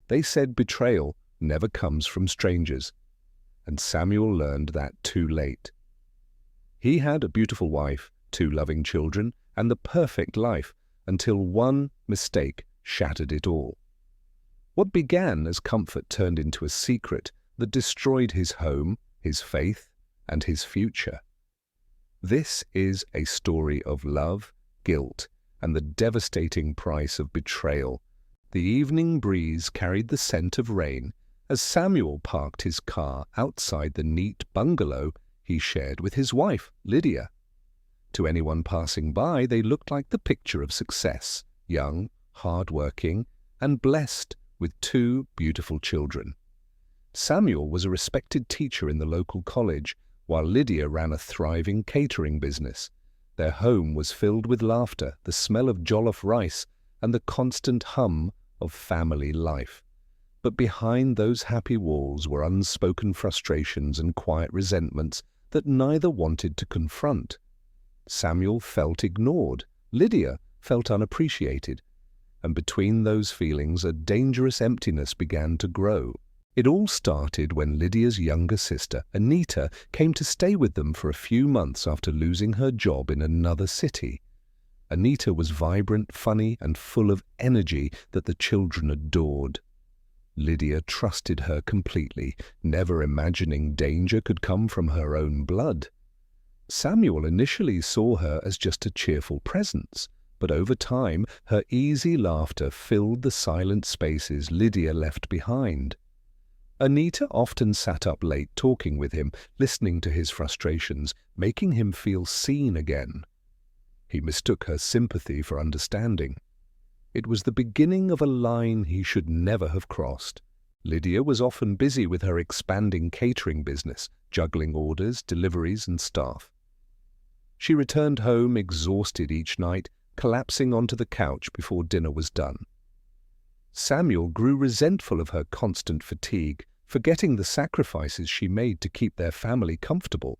They said betrayal never comes from strangers, and Samuel learned that too late. He had a beautiful wife, 2 loving children, and the perfect life, until one mistake shattered it all. What began as comfort turned into a secret that destroyed his home, his faith, and his future. This is a story of love, guilt, and the devastating price of betrayal. The evening breeze carried the scent of rain as Samuel parked his car outside the neat bungalow he shared with his wife, Lydia. To anyone passing by, they looked like the picture of success, young, hard-working, and blessed with 2 beautiful children. Samuel was a respected teacher in the local college, while Lydia ran a thriving catering business. Their home was filled with laughter, the smell of jollof rice, and the constant hum of family life. But behind those happy walls were unspoken frustrations and quiet resentments that neither wanted to confront. Samuel felt ignored, Lydia felt unappreciated, and between those feelings a dangerous emptiness began to grow. It all started when Lydia's younger sister, Anita, came to stay with them for a few months after losing her job in another city. Anita was vibrant, funny, and full of energy that the children adored. Lydia trusted her completely, never imagining danger could come from her own blood. Samuel initially saw her as just a cheerful presence, but over time her easy laughter filled the silent spaces Lydia left behind. Anita often sat up late talking with him, listening to his frustrations, making him feel seen again. He mistook her sympathy for understanding. It was the beginning of a line he should never have crossed. Lydia was often busy with her expanding catering business, juggling orders, deliveries, and staff. She returned home exhausted each night, collapsing onto the couch before dinner was done. Samuel grew resentful of her constant fatigue, forgetting the sacrifices she made to keep their family comfortable.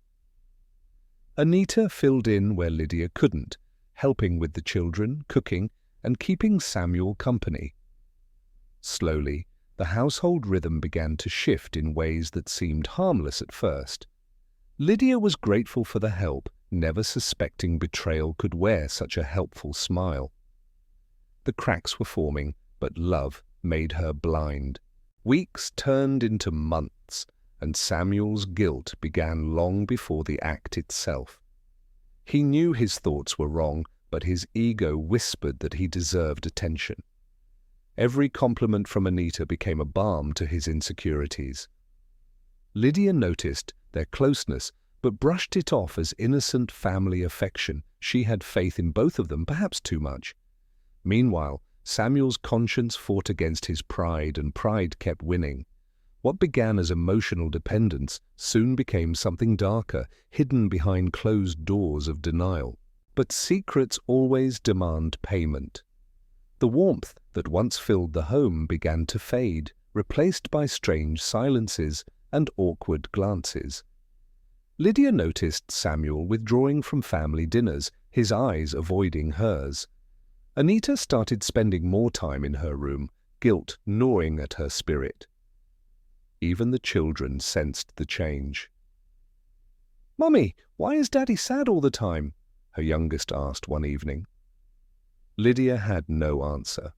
Anita filled in where Lydia couldn't, helping with the children, cooking, and keeping Samuel company. Slowly, the household rhythm began to shift in ways that seemed harmless at first. Lydia was grateful for the help, never suspecting betrayal could wear such a helpful smile. The cracks were forming, but love made her blind. Weeks turned into months, and Samuel's guilt began long before the act itself. He knew his thoughts were wrong, but his ego whispered that he deserved attention. Every compliment from Anita became a balm to his insecurities. Lydia noticed their closeness, but brushed it off as innocent family affection. She had faith in both of them, perhaps too much. Meanwhile, Samuel's conscience fought against his pride, and pride kept winning. What began as emotional dependence soon became something darker, hidden behind closed doors of denial. But secrets always demand payment. The warmth that once filled the home began to fade, replaced by strange silences and awkward glances. Lydia noticed Samuel withdrawing from family dinners, his eyes avoiding hers. Anita started spending more time in her room, guilt gnawing at her spirit. Even the children sensed the change. "Mummy, why is Daddy sad all the time?" her youngest asked one evening. Lydia had no answer.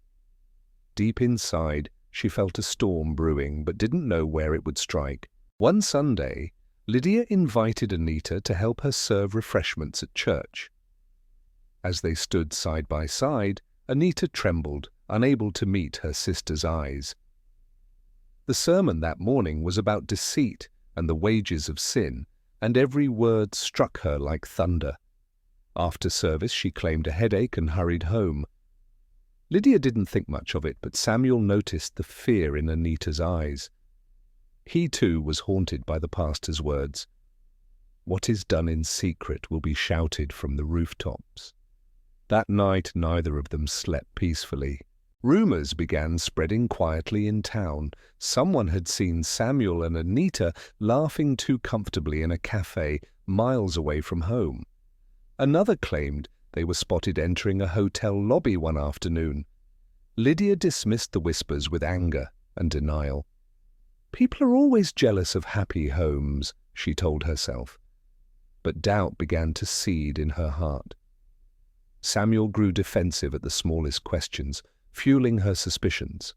Deep inside, she felt a storm brewing, but didn't know where it would strike. One Sunday, Lydia invited Anita to help her serve refreshments at church. As they stood side by side, Anita trembled, unable to meet her sister's eyes. The sermon that morning was about deceit and the wages of sin, and every word struck her like thunder. After service, she claimed a headache and hurried home. Lydia didn't think much of it, but Samuel noticed the fear in Anita's eyes. He too was haunted by the pastor's words. "What is done in secret will be shouted from the rooftops." That night, neither of them slept peacefully. Rumors began spreading quietly in town. Someone had seen Samuel and Anita laughing too comfortably in a cafe miles away from home. Another claimed they were spotted entering a hotel lobby one afternoon. Lydia dismissed the whispers with anger. and denial. People are always jealous of happy homes, she told herself. But doubt began to seed in her heart. Samuel grew defensive at the smallest questions, fueling her suspicions.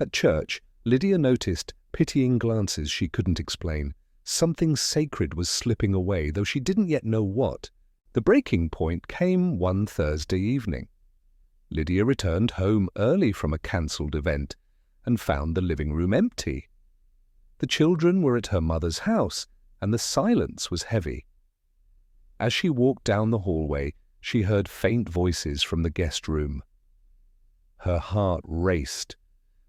At church, Lydia noticed pitying glances she couldn't explain. Something sacred was slipping away, though she didn't yet know what. The breaking point came one Thursday evening. Lydia returned home early from a cancelled event and found the living room empty. The children were at her mother's house, and the silence was heavy. As she walked down the hallway, she heard faint voices from the guest room. Her heart raced.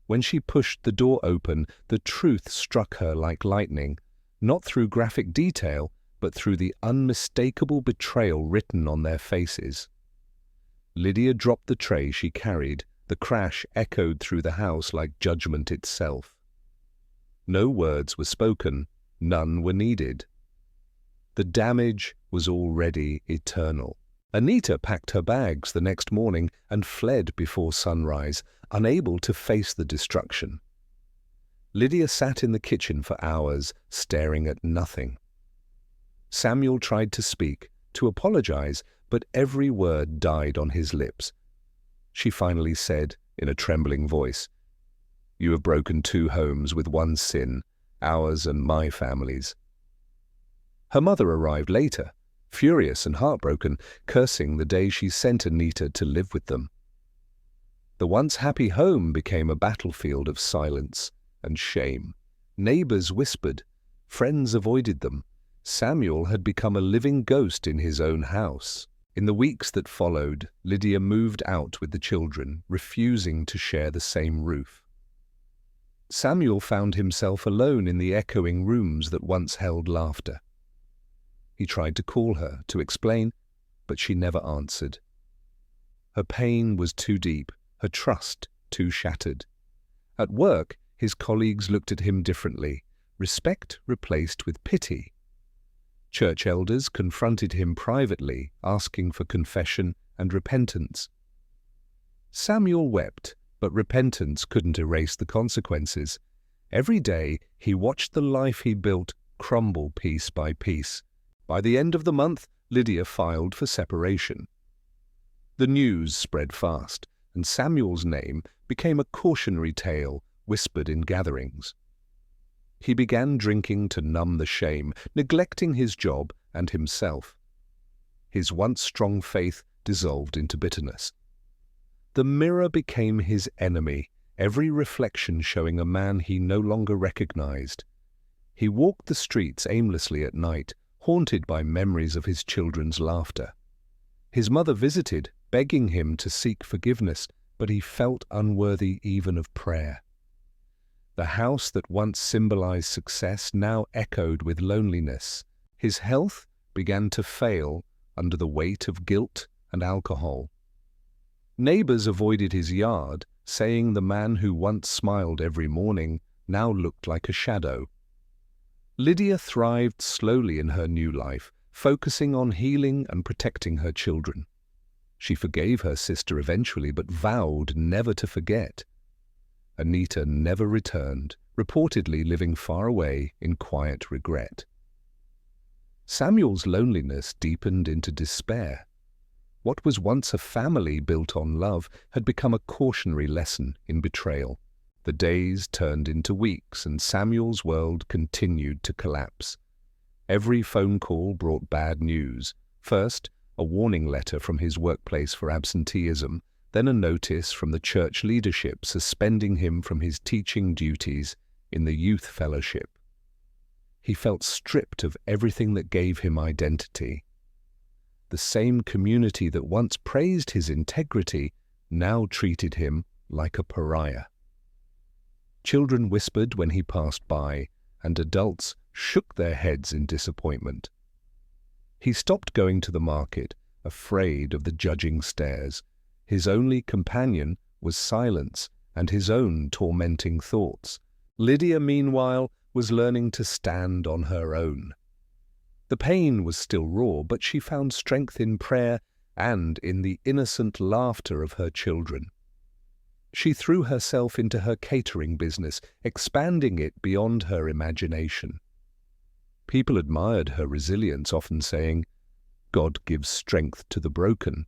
When she pushed the door open, the truth struck her like lightning, not through graphic detail, but through the unmistakable betrayal written on their faces. Lydia dropped the tray she carried. The crash echoed through the house like judgment itself. No words were spoken, none were needed. The damage was already eternal. Anita packed her bags the next morning and fled before sunrise, unable to face the destruction. Lydia sat in the kitchen for hours, staring at nothing. Samuel tried to speak, to apologize, but every word died on his lips. She finally said, in a trembling voice, "You have broken 2 homes with one sin, ours and my family's." Her mother arrived later, furious and heartbroken, cursing the day she sent Anita to live with them. The once happy home became a battlefield of silence and shame. Neighbors whispered, friends avoided them. Samuel had become a living ghost in his own house. In the weeks that followed, Lydia moved out with the children, refusing to share the same roof. Samuel found himself alone in the echoing rooms that once held laughter. He tried to call her, to explain, but she never answered. Her pain was too deep, her trust too shattered. At work, his colleagues looked at him differently, respect replaced with pity. Church elders confronted him privately, asking for confession and repentance. Samuel wept, but repentance couldn't erase the consequences. Every day, he watched the life he built crumble piece by piece. By the end of the month, Lydia filed for separation. The news spread fast, and Samuel's name became a cautionary tale whispered in gatherings. He began drinking to numb the shame, neglecting his job and himself. His once strong faith dissolved into bitterness. The mirror became his enemy, every reflection showing a man he no longer recognized. He walked the streets aimlessly at night, haunted by memories of his children's laughter. His mother visited, begging him to seek forgiveness, but he felt unworthy even of prayer. The house that once symbolized success now echoed with loneliness. His health began to fail under the weight of guilt and alcohol. Neighbors avoided his yard, saying the man who once smiled every morning now looked like a shadow. Lydia thrived slowly in her new life, focusing on healing and protecting her children. She forgave her sister eventually, but vowed never to forget. Anita never returned, reportedly living far away in quiet regret. Samuel's loneliness deepened into despair. What was once a family built on love had become a cautionary lesson in betrayal. The days turned into weeks, and Samuel's world continued to collapse. Every phone call brought bad news. First, a warning letter from his workplace for absenteeism, then a notice from the church leadership suspending him from his teaching duties in the youth fellowship. He felt stripped of everything that gave him identity. The same community that once praised his integrity now treated him like a pariah. Children whispered when he passed by, and adults shook their heads in disappointment. He stopped going to the market, afraid of the judging stares. His only companion was silence and his own tormenting thoughts. Lydia, meanwhile, was learning to stand on her own. The pain was still raw, but she found strength in prayer and in the innocent laughter of her children. She threw herself into her catering business, expanding it beyond her imagination. People admired her resilience, often saying, "God gives strength to the broken."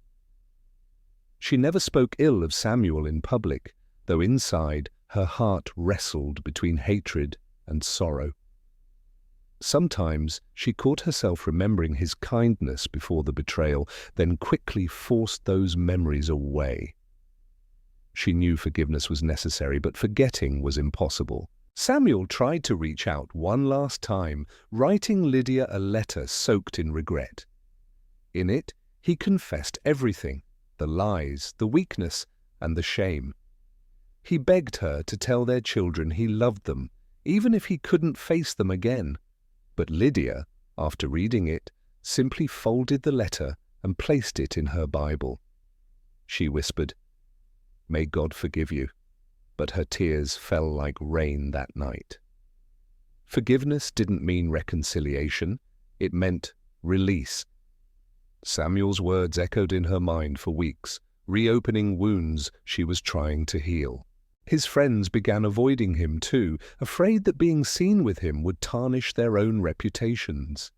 She never spoke ill of Samuel in public, though inside her heart wrestled between hatred and sorrow. Sometimes she caught herself remembering his kindness before the betrayal, then quickly forced those memories away. She knew forgiveness was necessary, but forgetting was impossible. Samuel tried to reach out one last time, writing Lydia a letter soaked in regret. In it, he confessed everything: the lies, the weakness, and the shame. He begged her to tell their children he loved them, even if he couldn't face them again. But Lydia, after reading it, simply folded the letter and placed it in her Bible. She whispered, "May God forgive you," but her tears fell like rain that night. Forgiveness didn't mean reconciliation, it meant release. Samuel's words echoed in her mind for weeks, reopening wounds she was trying to heal. His friends began avoiding him too, afraid that being seen with him would tarnish their own reputations.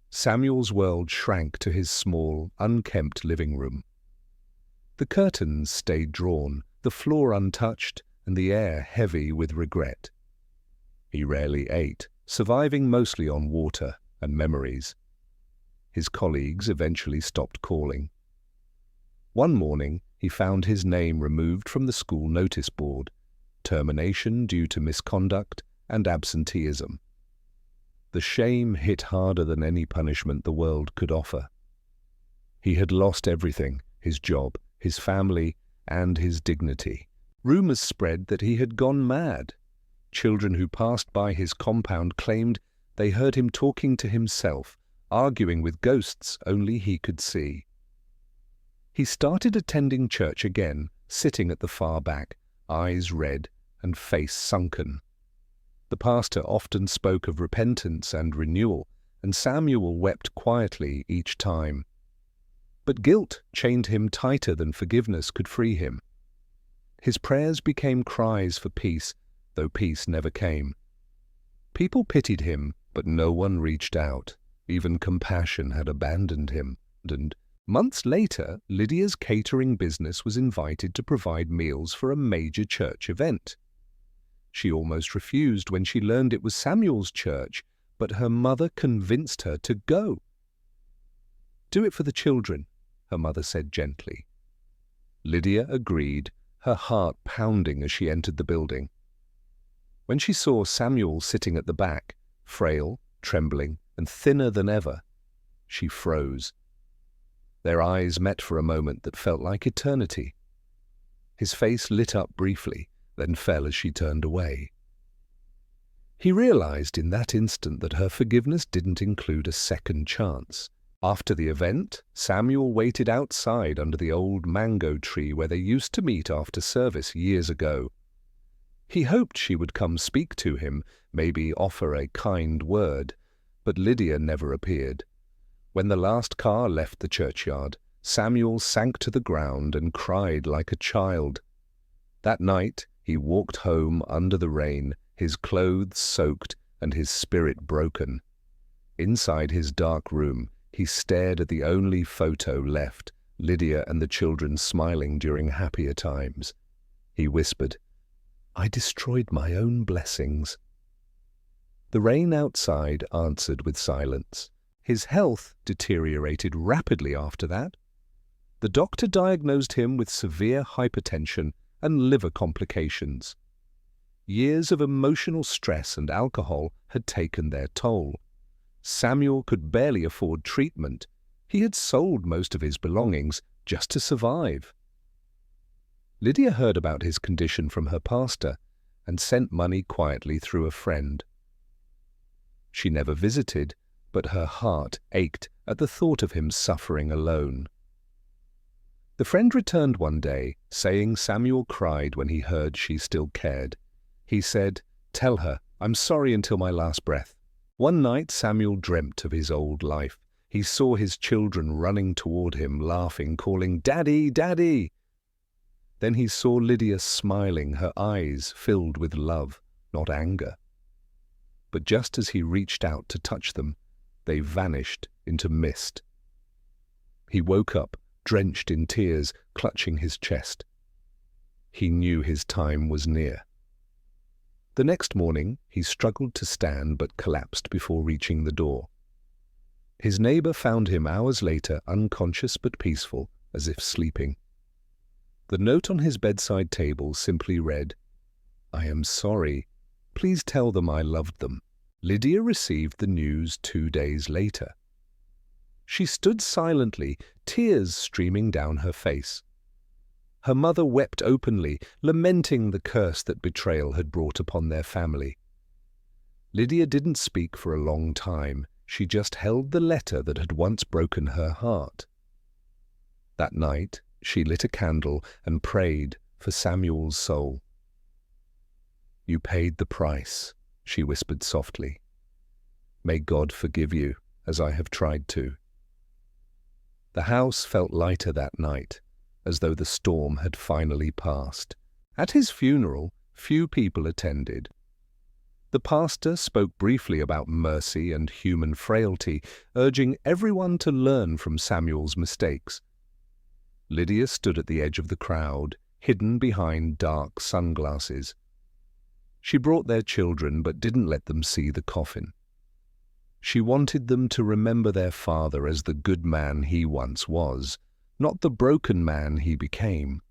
Samuel's world shrank to his small, unkempt living room. The curtains stayed drawn, the floor untouched, and the air heavy with regret. He rarely ate, surviving mostly on water and memories. His colleagues eventually stopped calling. One morning, he found his name removed from the school notice board, termination due to misconduct and absenteeism. The shame hit harder than any punishment the world could offer. He had lost everything: his job, his family, and his dignity. Rumors spread that he had gone mad. Children who passed by his compound claimed they heard him talking to himself, arguing with ghosts only he could see. He started attending church again, sitting at the far back, eyes red and face sunken. The pastor often spoke of repentance and renewal, and Samuel wept quietly each time. But guilt chained him tighter than forgiveness could free him. His prayers became cries for peace, though peace never came. People pitied him, but no one reached out. Even compassion had abandoned him, and months later, Lydia's catering business was invited to provide meals for a major church event. She almost refused when she learned it was Samuel's church, but her mother convinced her to go. "Do it for the children," her mother said gently. Lydia agreed, her heart pounding as she entered the building. When she saw Samuel sitting at the back, frail, trembling, and thinner than ever, she froze. Their eyes met for a moment that felt like eternity. His face lit up briefly, then fell as she turned away. He realized in that instant that her forgiveness didn't include a second chance. After the event, Samuel waited outside under the old mango tree where they used to meet after service years ago. He hoped she would come speak to him, maybe offer a kind word, but Lydia never appeared. When the last car left the churchyard, Samuel sank to the ground and cried like a child. That night, he walked home under the rain, his clothes soaked and his spirit broken. Inside his dark room, he stared at the only photo left, Lydia and the children smiling during happier times. He whispered, "I destroyed my own blessings." The rain outside answered with silence. His health deteriorated rapidly after that. The doctor diagnosed him with severe hypertension and liver complications. Years of emotional stress and alcohol had taken their toll. Samuel could barely afford treatment. He had sold most of his belongings just to survive. Lydia heard about his condition from her pastor and sent money quietly through a friend. She never visited, but her heart ached at the thought of him suffering alone. The friend returned one day, saying Samuel cried when he heard she still cared. He said, "Tell her, I'm sorry until my last breath." One night Samuel dreamt of his old life. He saw his children running toward him, laughing, calling, "Daddy, Daddy!" Then he saw Lydia smiling, her eyes filled with love, not anger. But just as he reached out to touch them, they vanished into mist. He woke up, drenched in tears, clutching his chest. He knew his time was near. The next morning, he struggled to stand but collapsed before reaching the door. His neighbor found him hours later, unconscious but peaceful, as if sleeping. The note on his bedside table simply read, "I am sorry. Please tell them I loved them." Lydia received the news 2 days later. She stood silently, tears streaming down her face. Her mother wept openly, lamenting the curse that betrayal had brought upon their family. Lydia didn't speak for a long time. She just held the letter that had once broken her heart. That night, she lit a candle and prayed for Samuel's soul. "You paid the price," she whispered softly. "May God forgive you, as I have tried to." The house felt lighter that night, as though the storm had finally passed. At his funeral, few people attended. The pastor spoke briefly about mercy and human frailty, urging everyone to learn from Samuel's mistakes. Lydia stood at the edge of the crowd, hidden behind dark sunglasses. She brought their children but didn't let them see the coffin. She wanted them to remember their father as the good man he once was, not the broken man he became.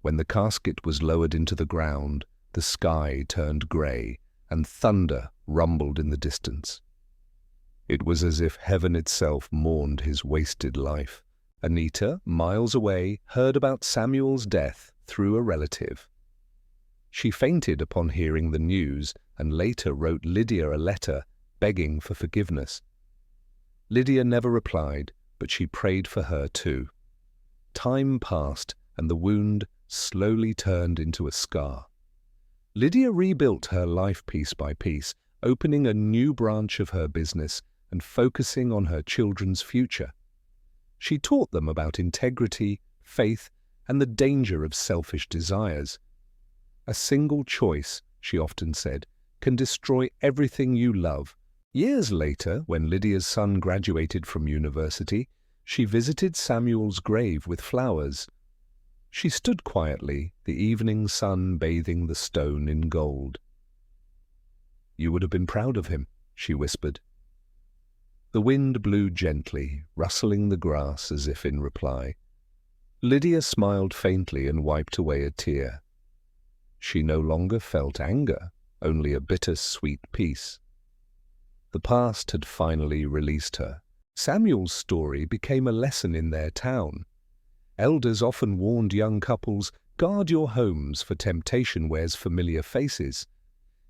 When the casket was lowered into the ground, the sky turned grey, and thunder rumbled in the distance. It was as if heaven itself mourned his wasted life. Anita, miles away, heard about Samuel's death through a relative. She fainted upon hearing the news and later wrote Lydia a letter begging for forgiveness. Lydia never replied, but she prayed for her too. Time passed, and the wound slowly turned into a scar. Lydia rebuilt her life piece by piece, opening a new branch of her business and focusing on her children's future. She taught them about integrity, faith, and the danger of selfish desires. "A single choice," she often said, "can destroy everything you love." Years later, when Lydia's son graduated from university, she visited Samuel's grave with flowers. She stood quietly, the evening sun bathing the stone in gold. "You would have been proud of him," she whispered. The wind blew gently, rustling the grass as if in reply. Lydia smiled faintly and wiped away a tear. She no longer felt anger, only a bitter-sweet peace. The past had finally released her. Samuel's story became a lesson in their town. Elders often warned young couples, "Guard your homes, for temptation wears familiar faces."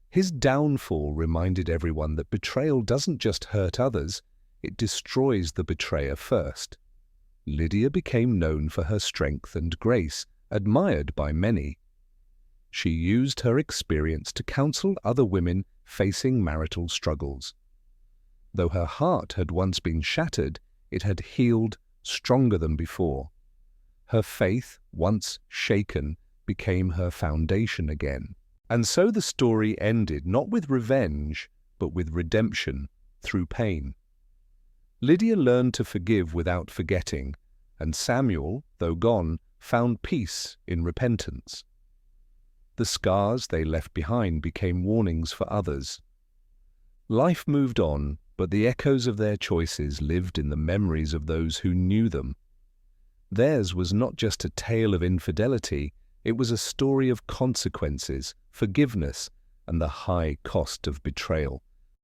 His downfall reminded everyone that betrayal doesn't just hurt others, it destroys the betrayer first. Lydia became known for her strength and grace, admired by many. She used her experience to counsel other women facing marital struggles. Though her heart had once been shattered, it had healed stronger than before. Her faith, once shaken, became her foundation again. And so the story ended not with revenge, but with redemption through pain. Lydia learned to forgive without forgetting, and Samuel, though gone, found peace in repentance. The scars they left behind became warnings for others. Life moved on, but the echoes of their choices lived in the memories of those who knew them. Theirs was not just a tale of infidelity, it was a story of consequences, forgiveness, and the high cost of betrayal.